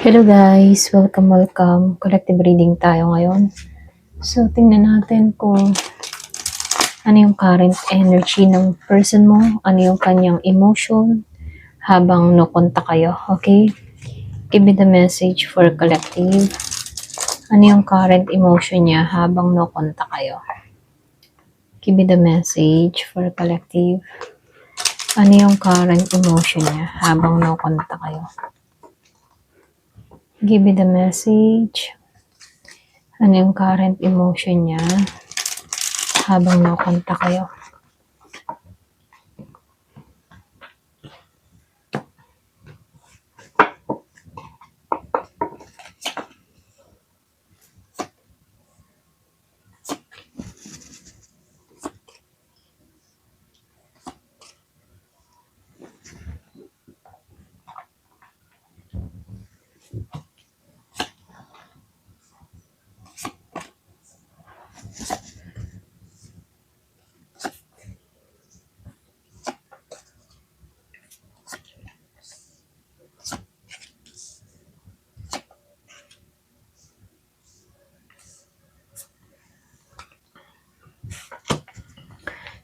Hello guys! Welcome. Collective reading tayo ngayon. So, tingnan natin kung ano yung current energy ng person mo, ano yung kanyang emotion habang no-contact kayo, okay? Give me the message for collective. Ano yung current emotion niya habang no-contact kayo? Give me the message for collective. Ano yung current emotion niya habang no-contact kayo? Give me the message. Ano yung current emotion niya habang nakontak kayo?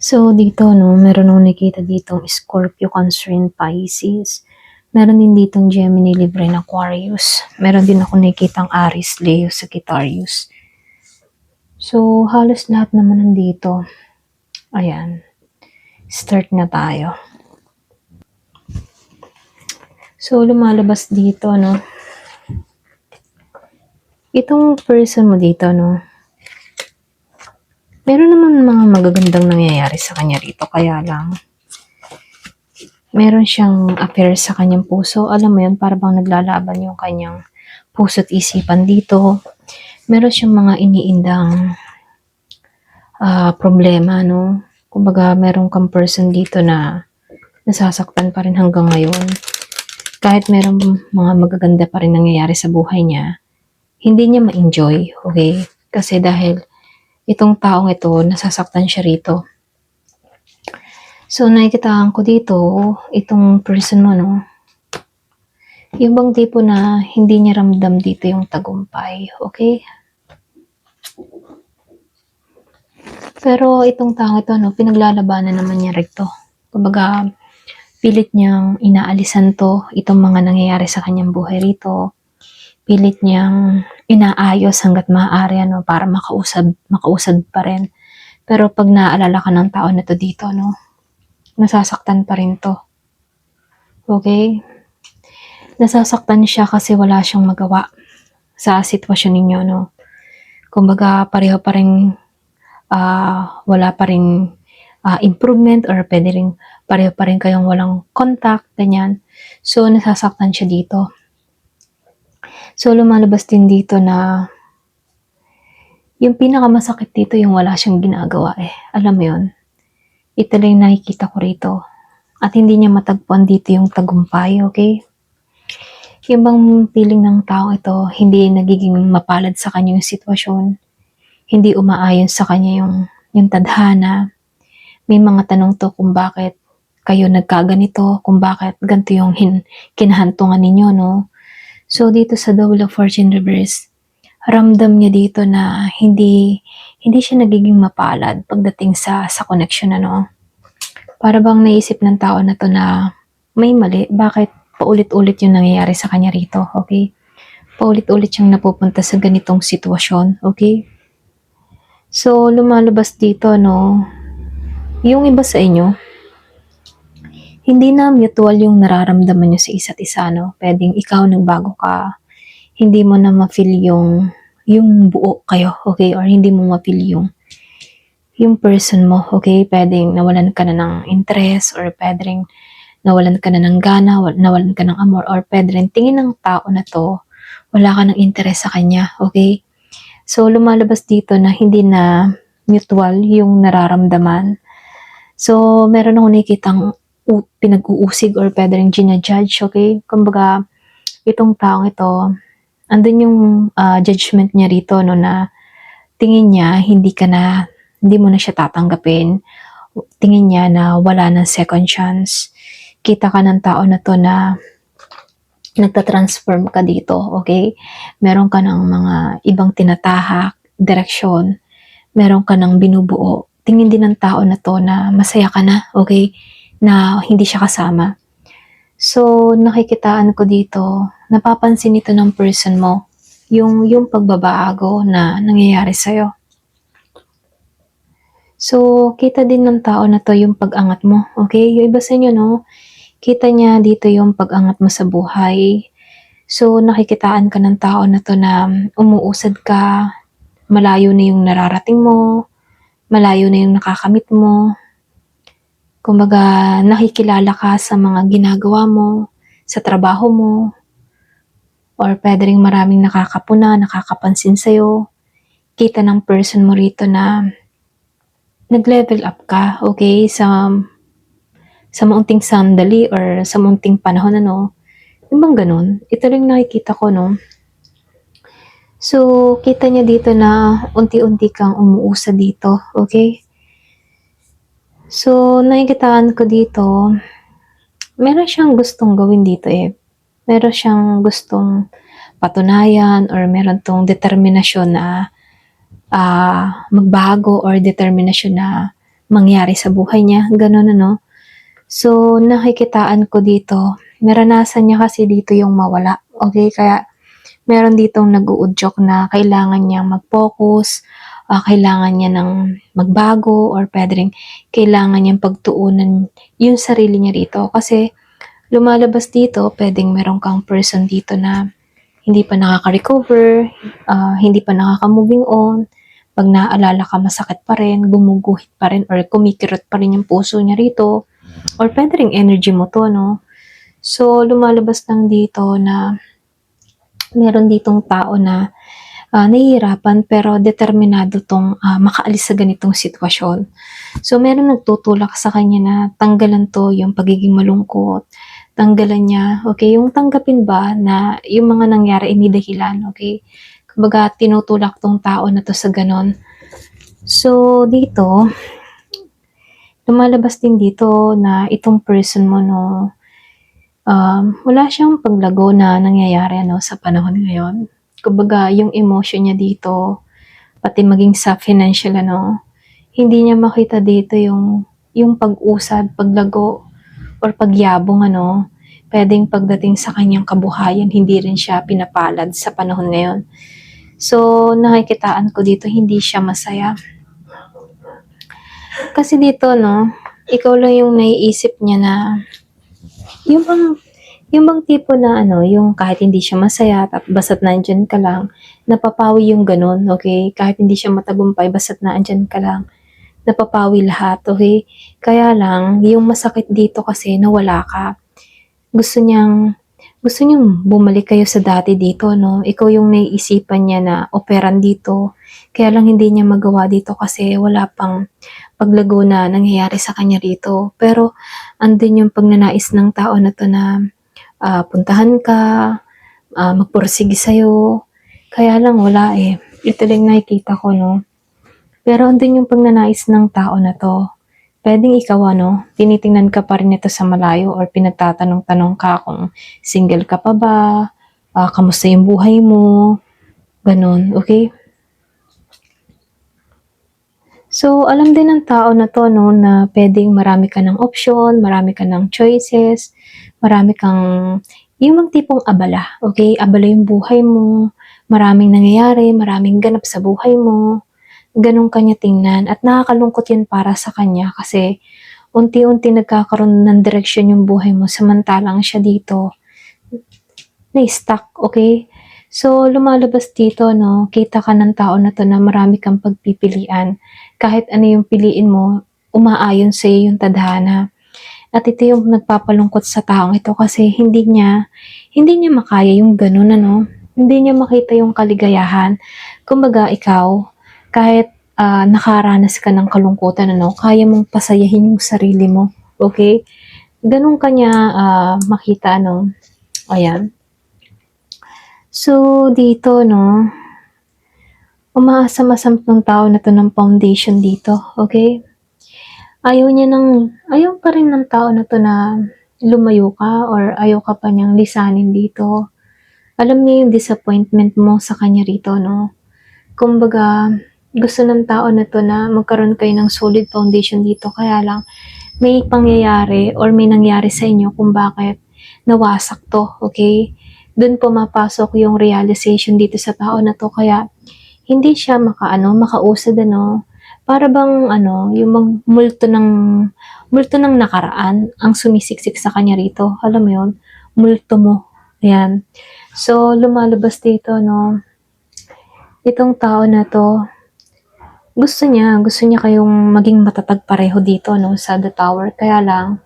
So, dito, no, meron akong nakita ditong Scorpio, Cancer, and Pisces. Meron din ditong Gemini, Libra, and Aquarius. Meron din ako nakitang Aries, Leo, Sagittarius. So, halos lahat naman nandito. Ayan. Start na tayo. So, lumalabas dito, no. Itong person mo dito, no. Meron naman mga magagandang nangyayari sa kanya rito, kaya lang meron siyang affair sa kanyang puso. Alam mo yun, para bang naglalaban yung kanyang puso at isipan dito. Meron siyang mga iniindang problema, no? Kumbaga, meron kang person dito na nasasaktan pa rin hanggang ngayon. Kahit meron mga magaganda pa rin nangyayari sa buhay niya, hindi niya ma-enjoy, okay? Kasi dahil itong taong ito, nasasaktan siya rito. So, nakikitaan ko dito, itong person mo, no? Yung bang tipo na hindi niya ramdam dito yung tagumpay, okay? Pero itong taong ito, no, pinaglalabanan naman niya rito. Kumbaga, pilit niyang inaalisan to, itong mga nangyayari sa kanyang buhay rito. Pilit niyang inaayos hanggat maaari, ano, para makausad pa rin. Pero pag naaalala ka ng tao na to dito, no, nasasaktan pa rin to. Okay? Nasasaktan siya kasi wala siyang magawa sa sitwasyon ninyo, no. Kumbaga, pareho pa rin, wala pa rin improvement, or pwede rin pareho pa rin kayong walang contact, ganyan. So, nasasaktan siya dito. So, lumalabas din dito na yung pinakamasakit dito, yung wala siyang ginagawa eh. Alam mo yun? Ito lang yung nakikita ko rito. At hindi niya matagpuan dito yung tagumpay, okay? Yung bang feeling ng tao ito, hindi nagiging mapalad sa kanya yung sitwasyon. Hindi umaayon sa kanya yung tadhana. May mga tanong to kung bakit kayo nagkaganito, kung bakit ganito yung kinahantungan ninyo, no? So, dito sa The Wheel of Fortune Reverse, ramdam niya dito na hindi siya nagiging mapalad pagdating sa connection, ano. Para bang naisip ng tao na to na may mali, bakit paulit-ulit yung nangyayari sa kanya rito, okay? Paulit-ulit siyang napupunta sa ganitong sitwasyon, okay? So, lumalabas dito, no, yung iba sa inyo, hindi na mutual yung nararamdaman nyo sa isa't isa, no? Pwedeng ikaw nagbago ka, hindi mo na ma-feel yung buo kayo, okay? Or hindi mo ma-feel yung person mo, okay? Pwedeng nawalan ka na ng interest, or pwedeng nawalan ka na ng gana, nawalan ka ng amor, or pwedeng tingin ng tao na to, wala ka ng interest sa kanya, okay? So, lumalabas dito na hindi na mutual yung nararamdaman. So, meron akong nakikitang pinag-uusig, or pwedeng ginajudge, okay? Kumbaga, itong taong ito, andun yung judgment niya rito, no, na tingin niya hindi mo na siya tatanggapin. Tingin niya na wala ng second chance. Kita ka ng tao na to na nagta-transform ka dito, okay? Meron ka ng mga ibang tinatahak, direksyon, meron ka ng binubuo. Tingin din ng tao na to na masaya ka na, okay? Na hindi siya kasama. So, nakikitaan ko dito, napapansin ito ng person mo, yung pagbabago na nangyayari sa'yo. So, kita din ng tao na to yung pag-angat mo, okay? Yung iba sa inyo, no? Kita niya dito yung pag-angat mo sa buhay. So, nakikitaan ka ng tao na to na umuusad ka, malayo na yung nararating mo, malayo na yung nakakamit mo. Kumbaga, nakikilala ka sa mga ginagawa mo, sa trabaho mo, or pwede rin maraming nakakapuna, nakakapansin sa'yo. Kita ng person mo rito na nag-level up ka, okay? Sa maunting sandali or sa maunting panahon, ano? Yung bang ganun? Ito rin nakikita ko, no? So, kita niya dito na unti-unti kang umuusad dito, okay? So, nakikitaan ko dito, meron siyang gustong gawin dito eh. Meron siyang gustong patunayan or meron tong determinasyon na magbago or determinasyon na mangyari sa buhay niya. Ganun ano. So, nakikitaan ko dito, naranasan niya kasi dito yung mawala. Okay, kaya meron ditong nag-uudyok na kailangan niyang mag-focus, kailangan niya ng magbago, or pwede rin kailangan niyang pagtuunan yung sarili niya dito. Kasi lumalabas dito, pwedeng meron kang person dito na hindi pa nakaka-recover, hindi pa nakaka-moving on, pag naaalala ka masakit pa rin, gumuguhit pa rin, or kumikirot pa rin yung puso niya rito, or pwede rin energy mo to, no? So, lumalabas lang dito na meron ditong tao na nahihirapan pero determinado tong makaalis sa ganitong sitwasyon. So, meron nagtutulak sa kanya na tanggalan to yung pagiging malungkot, tanggalan niya, okay, yung tanggapin ba na yung mga nangyari ay may dahilan, okay? Kumbaga, tinutulak tong tao na to sa ganon. So, dito, lumalabas din dito na itong person mo, no, wala siyang paglago na nangyayari, ano, sa panahon ngayon. Kumbaga, yung emotion niya dito, pati maging sa financial, ano, hindi niya makita dito yung pag-usad, paglago, or pagyabong, ano, pwedeng pagdating sa kanyang kabuhayan, hindi rin siya pinapalad sa panahon ngayon. So, nakikitaan ko dito, hindi siya masaya. Kasi dito, no, ikaw lang yung naiisip niya na, yung bang tipo na, ano, yung kahit hindi siya masaya, basta't nandyan ka lang, napapawi yung ganun, okay? Kahit hindi siya matagumpay, basta't nandyan ka lang, napapawi lahat, okay? Kaya lang, yung masakit dito kasi nawala ka. Gusto niyang bumalik kayo sa dati dito, no? Ikaw yung naiisipan niya na operan dito. Kaya lang hindi niya magawa dito kasi wala pang paglago na nangyayari sa kanya rito. Pero andun yung pagnanais ng tao na to na puntahan ka, magpursige sa'yo. Kaya lang wala eh. Ito lang nakikita ko, no? Pero andun yung pagnanais ng tao na to. Pwedeng ikaw, ano, tinitingnan ka pa rin ito sa malayo or pinagtatanong-tanong ka kung single ka pa ba, kamusta yung buhay mo, ganun, okay? So, alam din ng tao na to, no, na pwedeng marami ka ng option, marami ka ng choices, marami kang, yung mga tipong abala, okay? Abala yung buhay mo, maraming nangyayari, maraming ganap sa buhay mo, ganun kanya tingnan, at nakakalungkot yun para sa kanya kasi unti-unti nagkakaroon ng direksyon yung buhay mo samantalang siya dito na-stuck, okay? So, lumalabas dito, no, kita ka ng tao na to na marami kang pagpipilian. Kahit ano yung piliin mo, umaayon sa iyo yung tadhana. At ito yung nagpapalungkot sa taong ito kasi hindi niya makaya yung ganun, ano? Hindi niya makita yung kaligayahan. Kumbaga, ikaw, kahit nakaranas ka ng kalungkutan, ano, kaya mong pasayahin yung sarili mo, okay? Ganun kanya makita, ano, ayan. So, dito, no, umaasam-asam tong tao na to ng foundation dito, okay? Ayaw pa rin ng tao na to na lumayo ka or ayaw ka pa niyang lisanin dito. Alam niya yung disappointment mo sa kanya rito, no? Kumbaga, gusto ng tao na 'to na magkaroon kayo ng solid foundation dito, kaya lang may pangyayari or may nangyari sa inyo kung bakit nawasak 'to, okay? Dun pumapasok yung realization dito sa tao na 'to, kaya hindi siya makausad ano. Para bang yung multo ng nakaraan ang sumisiksik sa kanya rito, alam mo yun? Multo mo, ayan. So, lumalabas dito 'no, itong tao na 'to, gusto niya kayong maging matatag pareho dito 'no, sa The Tower. Kaya lang,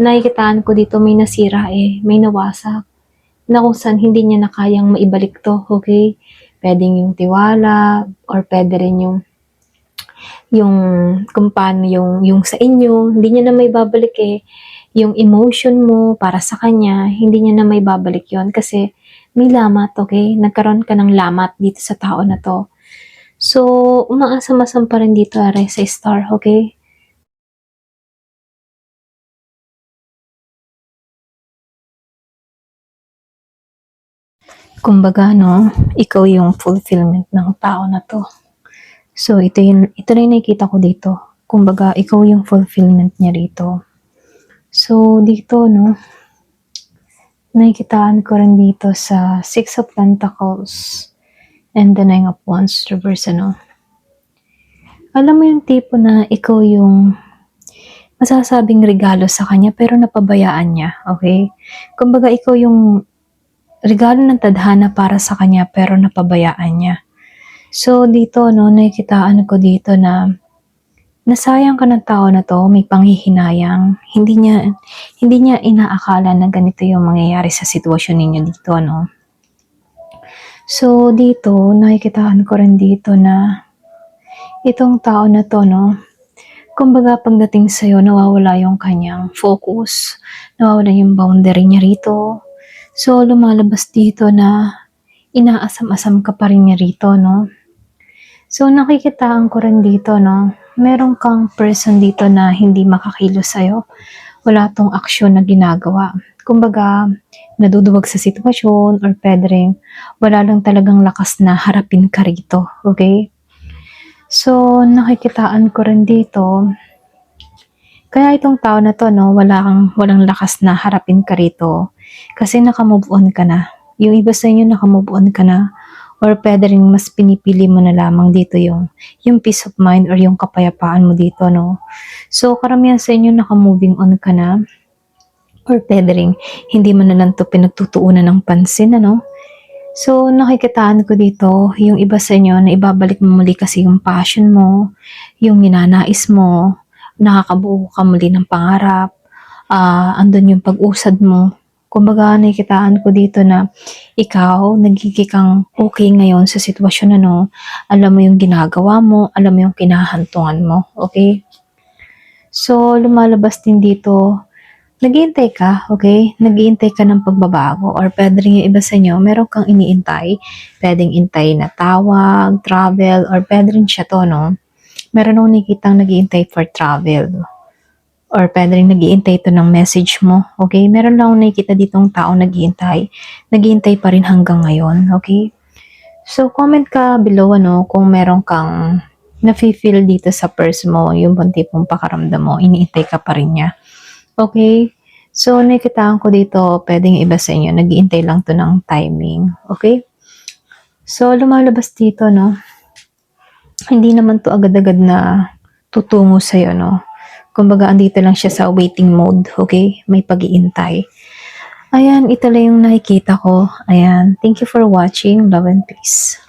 nakikitaan ko dito may nasira, may nawasak, na kung saan hindi niya na kayang maibalik 'to, okay? Puwedeng yung tiwala or puwede rin yung kung paano yung sa inyo, hindi niya na maibabalik, yung emotion mo para sa kanya, hindi niya na maibabalik yon kasi may lamat, okay? Nagkaroon ka ng lamat dito sa tao na 'to. So, umaasam-asam pa rin dito sa star, okay? Kumbaga 'no, ikaw yung fulfillment ng tao na 'to. So, ito na yung nakikita ko dito. Kumbaga, ikaw yung fulfillment niya rito. So, dito 'no, nakikitaan ko rin dito sa Six of Pentacles and the Nine of Wands reverse ano. Alam mo yung tipo na ikaw yung masasabing regalo sa kanya pero napabayaan niya, okay? Kumbaga, ikaw yung regalo ng tadhana para sa kanya pero napabayaan niya. So, dito 'no, nakikitaan ko dito na nasayang ka ng tao na 'to, may panghihinayang. Hindi niya inaakala na ganito yung mangyayari sa sitwasyon ninyo dito 'no. So, dito nakikitaan ko rin dito na itong tao na 'to 'no, kumbaga pagdating sa'yo nawawala yung kanyang focus, nawawala yung boundary niya rito. So, lumalabas dito na inaasam-asam ka pa rin niya rito 'no. So, nakikitaan ko rin dito 'no, meron kang person dito na hindi makakilos sa'yo. Wala 'tong aksyon na ginagawa. Kumbaga, naduduwag sa sitwasyon or puwede ring wala lang talagang lakas na harapin ka rito, okay? So, nakikitaan ko rin dito, kaya itong tao na 'to 'no, walang lakas na harapin ka rito kasi naka-move on ka na. Yung iba sa inyo naka-move on ka na or puwede ring mas pinipili mo na lamang dito yung peace of mind or yung kapayapaan mo dito 'no. So, karamihan sa inyo naka-moving on ka na or puwede ring hindi mo na lang 'to pinagtutuunan ng pansin ano. So, nakikitaan ko dito yung iba sa inyo na ibabalik mo muli kasi yung passion mo, yung ninanais mo, nakakabuo ka muli ng pangarap, andun yung pag-usad mo. Kumbaga, nakikitaan ko dito na ikaw, nagiging kang okay ngayon sa sitwasyon ano, alam mo yung ginagawa mo, alam mo yung kinahantungan mo, okay? So, lumalabas din dito, naghihintay ka, okay? Naghihintay ka ng pagbabago or puwede rin yung iba sa inyo meron kang iniintay. Puwedeng intay na tawag, travel, or puwede rin siya 'to 'no. Meron akong nakikitang naghihintay for travel or puwede ring naghihintay 'to ng message mo, okay? Meron lang akong nakikita ditong taong naghihintay pa rin hanggang ngayon, okay? So, comment ka below ano kung meron kang nafi-feel dito sa person mo, yung bang tipong pakaramdam mo iniintay ka pa rin niya. Okay? So, nakikitaan ko dito, puwedeng iba sa inyo, nag-iintay lang 'to ng timing, okay? So, lumalabas dito 'no, hindi naman 'to agad-agad na tutungo sa'yo 'no. Kumbaga, andito lang siya sa waiting mode, okay? May pag-iintay. Ayan, ito lang yung nakikita ko. Ayan, thank you for watching. Love and peace.